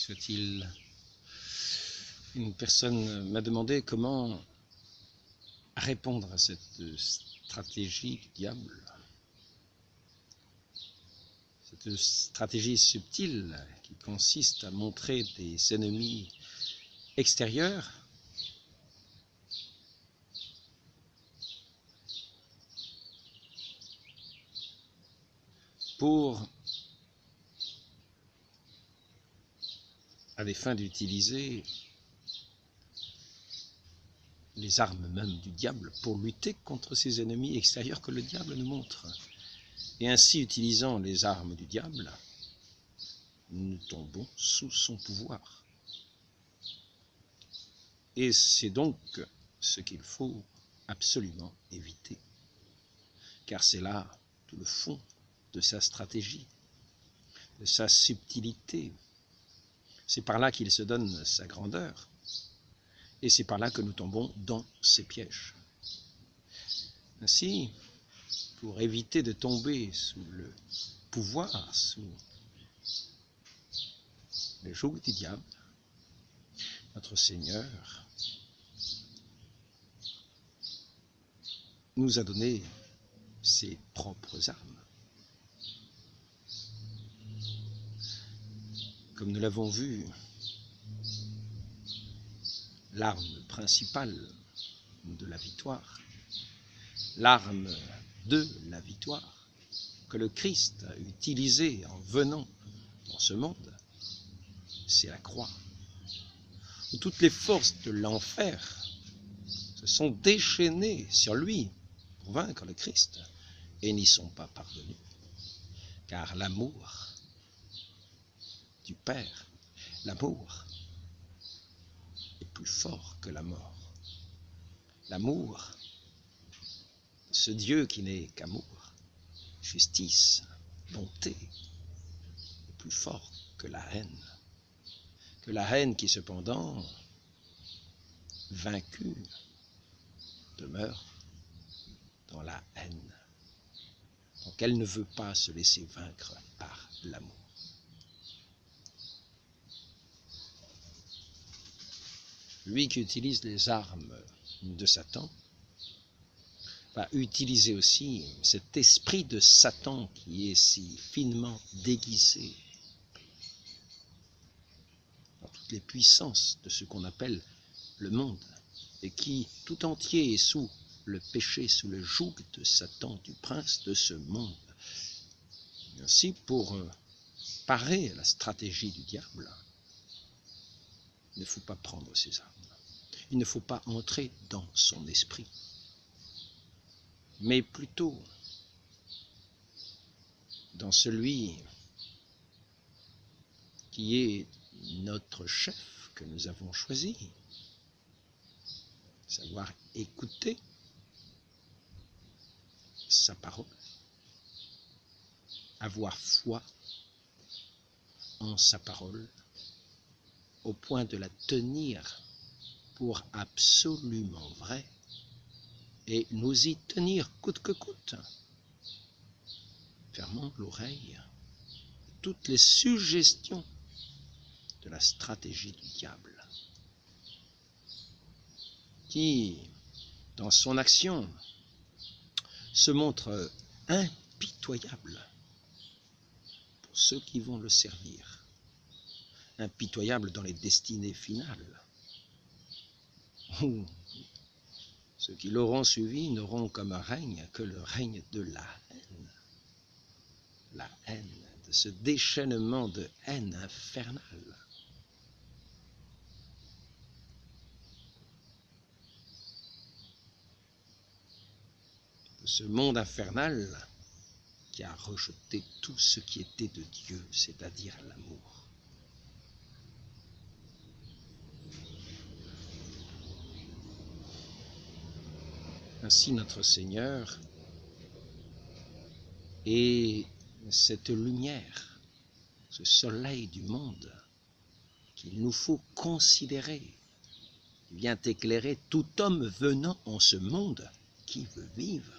soit-il, une personne m'a demandé comment répondre à cette stratégie du diable, cette stratégie subtile qui consiste à montrer des ennemis extérieurs à des fins d'utiliser les armes même du diable pour lutter contre ces ennemis extérieurs que le diable nous montre. Et ainsi, utilisant les armes du diable, nous tombons sous son pouvoir. Et c'est donc ce qu'il faut absolument éviter, car c'est là tout le fond de sa stratégie, de sa subtilité. C'est par là qu'il se donne sa grandeur, et c'est par là que nous tombons dans ses pièges. Ainsi, pour éviter de tomber sous le pouvoir, sous le joug du diable, notre Seigneur nous a donné ses propres armes. Comme nous l'avons vu, l'arme principale de la victoire, l'arme de la victoire que le Christ a utilisée en venant dans ce monde, c'est la croix, où toutes les forces de l'enfer se sont déchaînées sur lui pour vaincre le Christ et n'y sont pas parvenus, car l'amour du Père, l'amour est plus fort que la mort. L'amour, ce Dieu qui n'est qu'amour, justice, bonté, est plus fort que la haine qui cependant, vaincue, demeure dans la haine. Donc elle ne veut pas se laisser vaincre par l'amour. Lui qui utilise les armes de Satan va utiliser aussi cet esprit de Satan qui est si finement déguisé dans toutes les puissances de ce qu'on appelle le monde et qui tout entier est sous le péché, sous le joug de Satan, du prince de ce monde. Et ainsi, pour parer à la stratégie du diable, il ne faut pas prendre ses armes. Il ne faut pas entrer dans son esprit, mais plutôt dans celui qui est notre chef que nous avons choisi, savoir écouter sa parole, avoir foi en sa parole, au point de la tenir pour absolument vrai, et nous y tenir coûte que coûte, fermant l'oreille à toutes les suggestions de la stratégie du diable, qui, dans son action, se montre impitoyable pour ceux qui vont le servir, impitoyable dans les destinées finales, où ceux qui l'auront suivi n'auront comme règne que le règne de la haine, de ce déchaînement de haine infernale. De ce monde infernal qui a rejeté tout ce qui était de Dieu, c'est-à-dire l'amour. Ainsi notre Seigneur est cette lumière, ce soleil du monde qu'il nous faut considérer, qui vient éclairer tout homme venant en ce monde qui veut vivre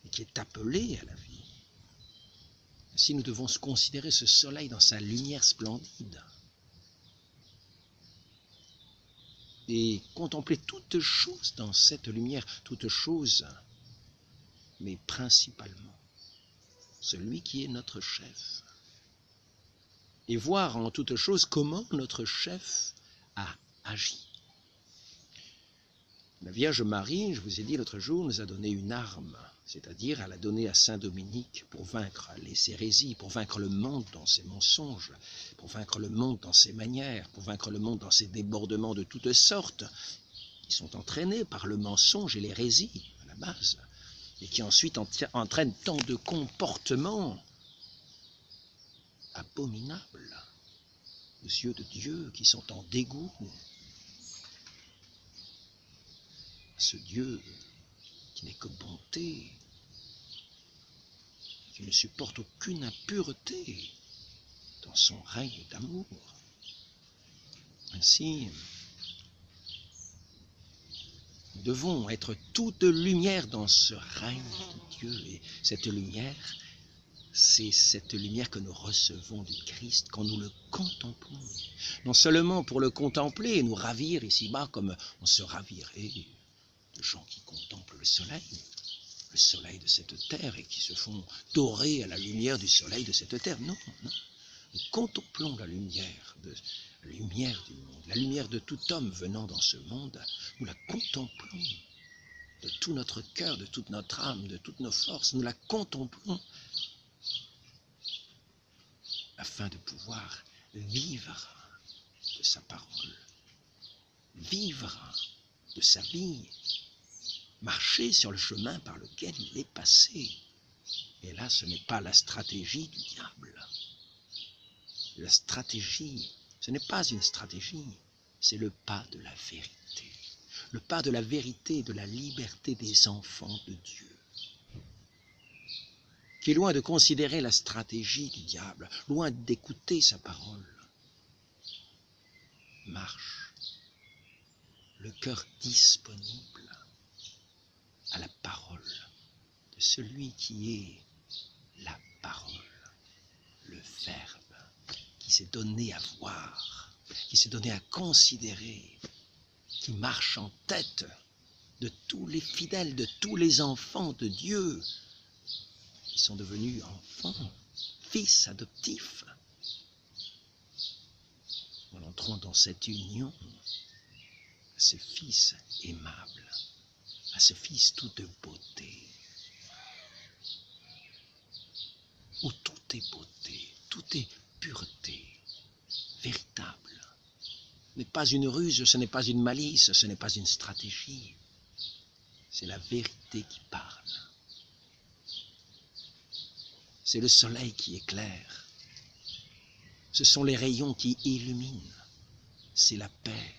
et qui est appelé à la vie. Si nous devons considérer ce soleil dans sa lumière splendide et contempler toutes choses dans cette lumière, toutes choses, mais principalement celui qui est notre chef, et voir en toutes choses comment notre chef a agi. La Vierge Marie, je vous ai dit l'autre jour, nous a donné une arme, c'est-à-dire elle a donné à Saint Dominique pour vaincre les hérésies, pour vaincre le monde dans ses mensonges, pour vaincre le monde dans ses manières, pour vaincre le monde dans ses débordements de toutes sortes, qui sont entraînés par le mensonge et l'hérésie à la base, et qui ensuite entraînent tant de comportements abominables aux yeux de Dieu, qui sont en dégoût. Ce Dieu qui n'est que bonté, qui ne supporte aucune impureté dans son règne d'amour. Ainsi, nous devons être toute lumière dans ce règne de Dieu. Et cette lumière, c'est cette lumière que nous recevons du Christ quand nous le contemplons. Non seulement pour le contempler et nous ravir ici-bas comme on se ravirait de gens qui contemplent le soleil de cette terre et qui se font dorer à la lumière du soleil de cette terre. Non, non. Nous contemplons la lumière du monde, la lumière de tout homme venant dans ce monde. Nous la contemplons de tout notre cœur, de toute notre âme, de toutes nos forces. Nous la contemplons afin de pouvoir vivre de sa parole, vivre de sa vie, marcher sur le chemin par lequel il est passé. Et là, ce n'est pas la stratégie du diable. La stratégie, ce n'est pas une stratégie, c'est le pas de la vérité. Le pas de la vérité et de la liberté des enfants de Dieu, qui est loin de considérer la stratégie du diable, loin d'écouter sa parole, marche, le cœur disponible à la parole de celui qui est la parole, le Verbe, qui s'est donné à voir, qui s'est donné à considérer, qui marche en tête de tous les fidèles, de tous les enfants de Dieu, qui sont devenus enfants, fils adoptifs. En entrant dans cette union, à ce Fils aimable, à ce Fils tout de beauté, où tout est beauté, tout est pureté, véritable. Ce n'est pas une ruse, ce n'est pas une malice, ce n'est pas une stratégie. C'est la vérité qui parle. C'est le soleil qui éclaire. Ce sont les rayons qui illuminent. C'est la paix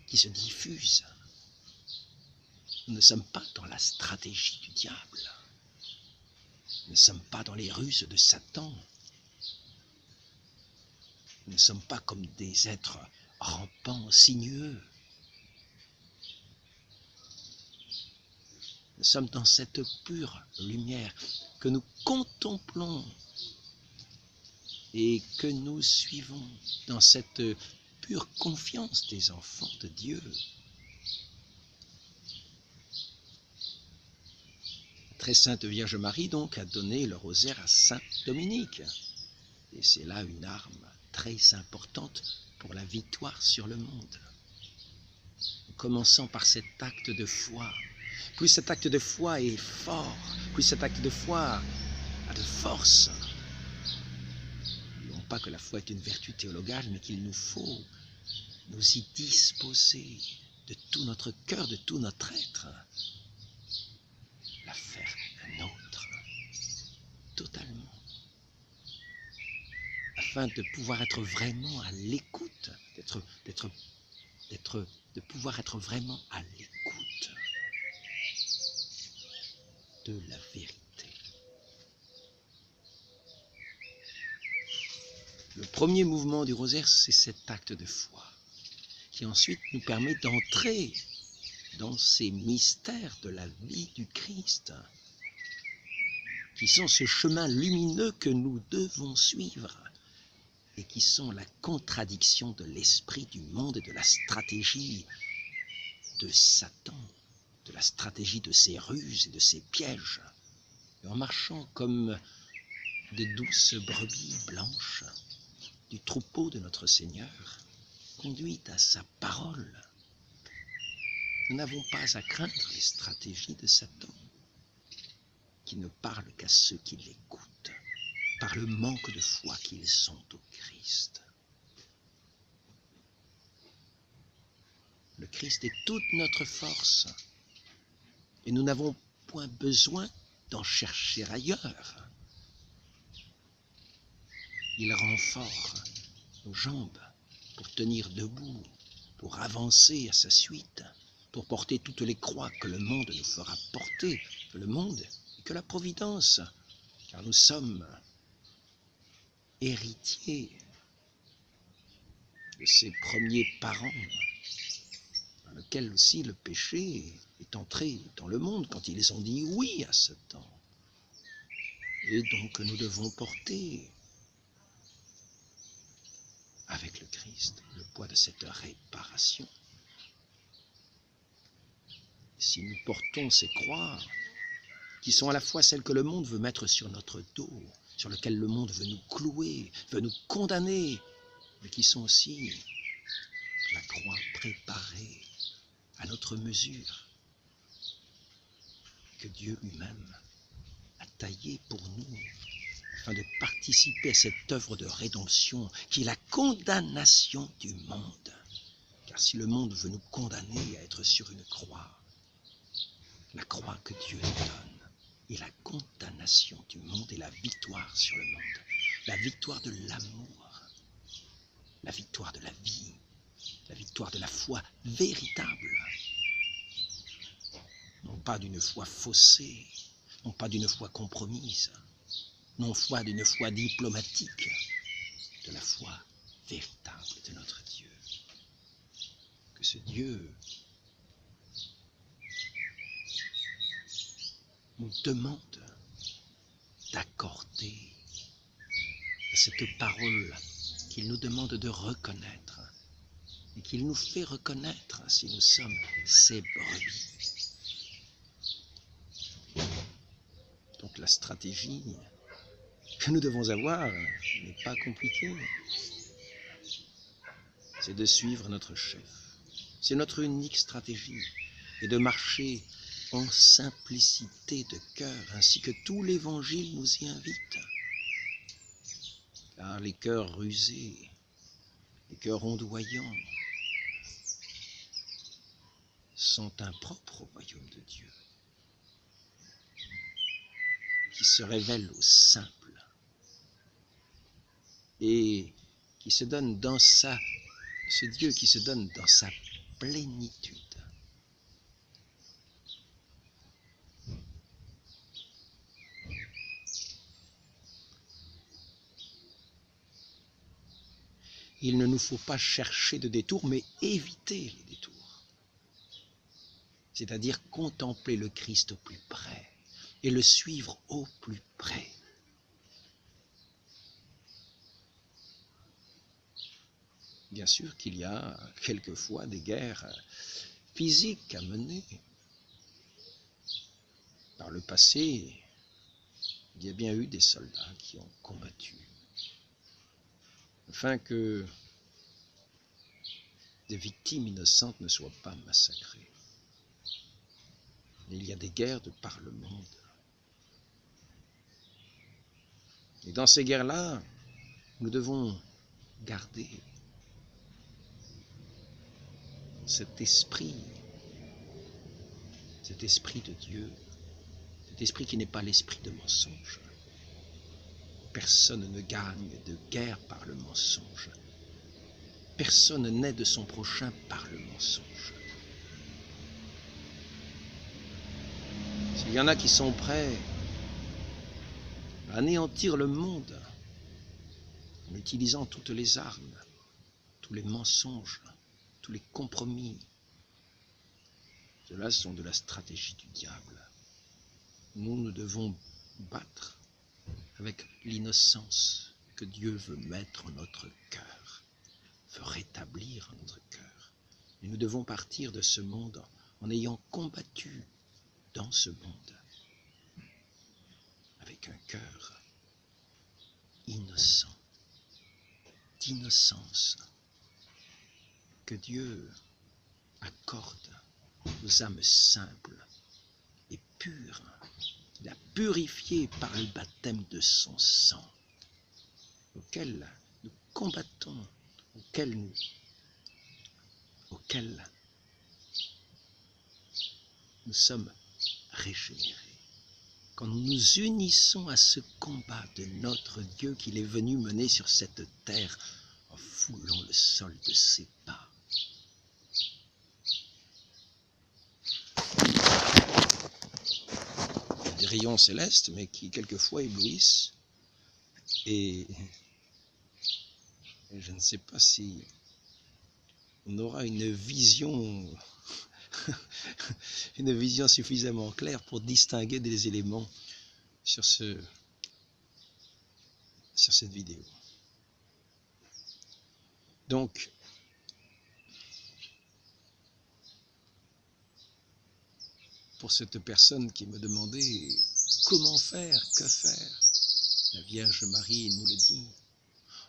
qui se diffuse. Nous ne sommes pas dans la stratégie du diable. Nous ne sommes pas dans les ruses de Satan. Nous ne sommes pas comme des êtres rampants, sinueux. Nous sommes dans cette pure lumière que nous contemplons et que nous suivons dans cette pure confiance des enfants de Dieu. La très sainte Vierge Marie donc a donné le rosaire à Saint Dominique. Et c'est là une arme très importante pour la victoire sur le monde. Commençons par cet acte de foi. Plus cet acte de foi est fort, plus cet acte de foi a de force. Non pas que la foi est une vertu théologale, mais qu'il nous faut nous y disposer de tout notre cœur, de tout notre être, la faire nôtre, totalement, afin de pouvoir être vraiment à l'écoute, de pouvoir être vraiment à l'écoute de la vérité. Le premier mouvement du rosaire, c'est cet acte de foi, qui ensuite nous permet d'entrer dans ces mystères de la vie du Christ. qui sont ce chemin lumineux que nous devons suivre et qui sont la contradiction de l'esprit du monde et de la stratégie de Satan, de la stratégie de ses ruses et de ses pièges. Et en marchant comme de douces brebis blanches du troupeau de notre Seigneur, conduites à sa parole, nous n'avons pas à craindre les stratégies de Satan, qui ne parle qu'à ceux qui l'écoutent, par le manque de foi qu'ils ont au Christ. Le Christ est toute notre force, et nous n'avons point besoin d'en chercher ailleurs. Il rend fort nos jambes pour tenir debout, pour avancer à sa suite, pour porter toutes les croix que le monde nous fera porter, que le monde et que la providence, car nous sommes héritiers de ses premiers parents, dans lequel aussi le péché est entré dans le monde quand ils ont dit oui à Satan. Et donc nous devons porter avec le Christ le poids de cette réparation. Si nous portons ces croix, qui sont à la fois celles que le monde veut mettre sur notre dos, sur lesquelles le monde veut nous clouer, veut nous condamner, mais qui sont aussi la croix préparée à notre mesure, que Dieu lui-même a taillée pour nous, afin de participer à cette œuvre de rédemption qui est la condamnation du monde. Car si le monde veut nous condamner à être sur une croix, la croix que Dieu nous donne est la condamnation du monde et la victoire sur le monde, la victoire de l'amour, la victoire de la vie, la victoire de la foi véritable, non pas d'une foi faussée, non pas d'une foi compromise, non pas d'une foi diplomatique, de la foi véritable de notre Dieu. Que ce Dieu nous demande d'accorder à cette parole qu'il nous demande de reconnaître et qu'il nous fait reconnaître si nous sommes ses brebis. Donc la stratégie que nous devons avoir n'est pas compliquée. C'est de suivre notre chef. C'est notre unique stratégie et de marcher en simplicité de cœur, ainsi que tout l'Évangile nous y invite. Car les cœurs rusés, les cœurs ondoyants sont impropres au royaume de Dieu, qui se révèle au simple et qui se donne dans ce Dieu qui se donne dans sa plénitude. Il ne nous faut pas chercher de détours, mais éviter les détours. C'est-à-dire contempler le Christ au plus près et le suivre au plus près. Bien sûr qu'il y a quelquefois des guerres physiques à mener. Par le passé, il y a bien eu des soldats qui ont combattu, afin que des victimes innocentes ne soient pas massacrées. Il y a des guerres de par le monde. Et dans ces guerres-là, nous devons garder cet esprit de Dieu, cet esprit qui n'est pas l'esprit de mensonge. Personne ne gagne de guerre par le mensonge. Personne n'est de son prochain par le mensonge. S'il y en a qui sont prêts à anéantir le monde en utilisant toutes les armes, tous les mensonges, tous les compromis, ceux-là sont de la stratégie du diable. Nous devons battre avec l'innocence que Dieu veut mettre en notre cœur, veut rétablir en notre cœur. Et nous devons partir de ce monde en ayant combattu dans ce monde avec un cœur innocent, d'innocence, que Dieu accorde aux âmes simples et pures. Il a purifié par le baptême de son sang, auquel nous combattons, auquel nous sommes régénérés. Quand nous nous unissons à ce combat de notre Dieu qu'il est venu mener sur cette terre en foulant le sol de ses pas. Il y a des rayons célestes, mais qui quelquefois éblouissent. Et je ne sais pas si on aura une vision suffisamment claire pour distinguer des éléments sur cette vidéo. Donc, pour cette personne qui me demandait comment faire, que faire, la Vierge Marie nous le dit.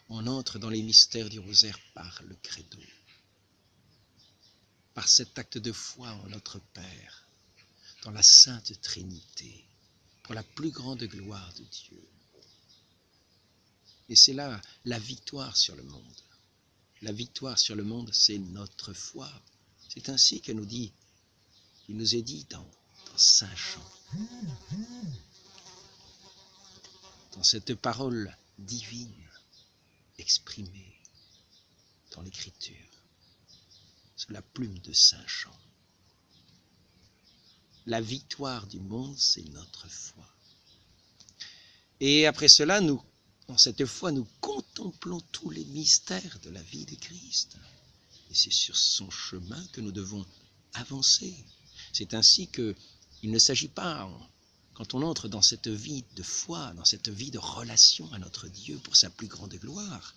On entre dans les mystères du rosaire par le credo, par cet acte de foi en notre Père, dans la Sainte Trinité, pour la plus grande gloire de Dieu. Et c'est là la victoire sur le monde. La victoire sur le monde, c'est notre foi. C'est ainsi que il nous est dit dans Saint Jean, dans cette parole divine exprimée dans l'Écriture, sous la plume de Saint Jean. La victoire du monde, c'est notre foi. Et après cela, dans cette foi, nous contemplons tous les mystères de la vie de Christ. Et c'est sur son chemin que nous devons avancer. C'est ainsi qu'il ne s'agit pas, quand on entre dans cette vie de foi, dans cette vie de relation à notre Dieu pour sa plus grande gloire,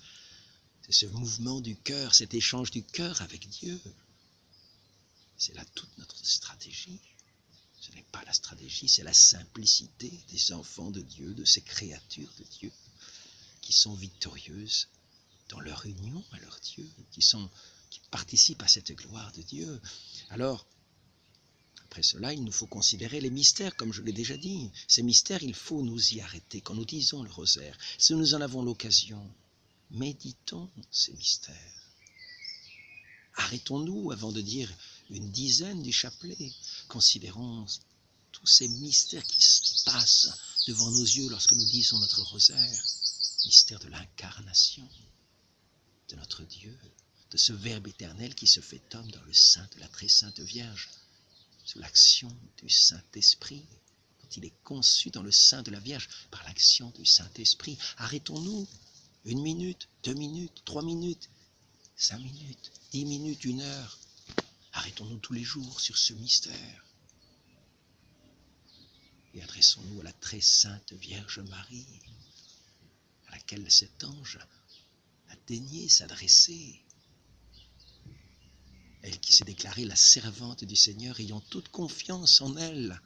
c'est ce mouvement du cœur, cet échange du cœur avec Dieu. C'est là toute notre stratégie. Ce n'est pas la stratégie, c'est la simplicité des enfants de Dieu, de ces créatures de Dieu, qui sont victorieuses dans leur union à leur Dieu, qui participent à cette gloire de Dieu. Alors, après cela, il nous faut considérer les mystères, comme je l'ai déjà dit. Ces mystères, il faut nous y arrêter quand nous disons le rosaire. Si nous en avons l'occasion, méditons ces mystères. Arrêtons-nous avant de dire une dizaine du chapelet. Considérons tous ces mystères qui se passent devant nos yeux lorsque nous disons notre rosaire. Mystère de l'incarnation de notre Dieu, de ce Verbe éternel qui se fait homme dans le sein de la très sainte Vierge, sous l'action du Saint-Esprit, dont il est conçu dans le sein de la Vierge par l'action du Saint-Esprit. Arrêtons-nous 1 minute, 2 minutes, 3 minutes, 5 minutes, 10 minutes, 1 heure. Arrêtons-nous tous les jours sur ce mystère. Et adressons-nous à la très sainte Vierge Marie, à laquelle cet ange a daigné s'adresser. Elle qui s'est déclarée la servante du Seigneur, ayant toute confiance en elle,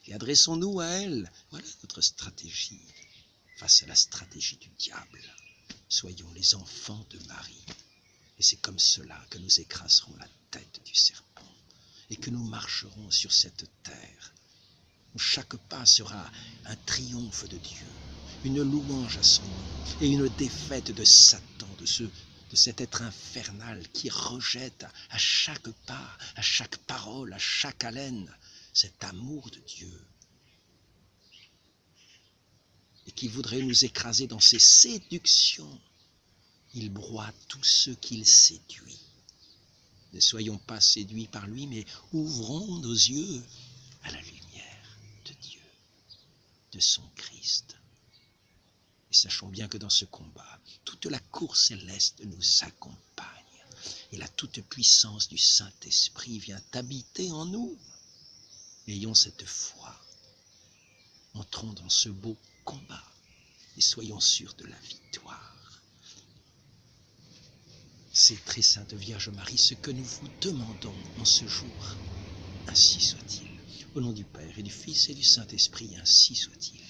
et adressons-nous à elle. Voilà notre stratégie face à la stratégie du diable. Soyons les enfants de Marie. Et c'est comme cela que nous écraserons la tête du serpent et que nous marcherons sur cette terre où chaque pas sera un triomphe de Dieu, une louange à son nom et une défaite de Satan, de cet être infernal qui rejette à chaque pas, à chaque parole, à chaque haleine, cet amour de Dieu et qui voudrait nous écraser dans ses séductions. Il broie tous ceux qu'il séduit. Ne soyons pas séduits par lui, mais ouvrons nos yeux à la lumière de Dieu, de son Christ. Et sachons bien que dans ce combat, toute la cour céleste nous accompagne. Et la toute-puissance du Saint-Esprit vient habiter en nous. Ayons cette foi. Entrons dans ce beau combat et soyons sûrs de la victoire. C'est très sainte Vierge Marie, ce que nous vous demandons en ce jour. Ainsi soit-il. Au nom du Père et du Fils et du Saint-Esprit, ainsi soit-il.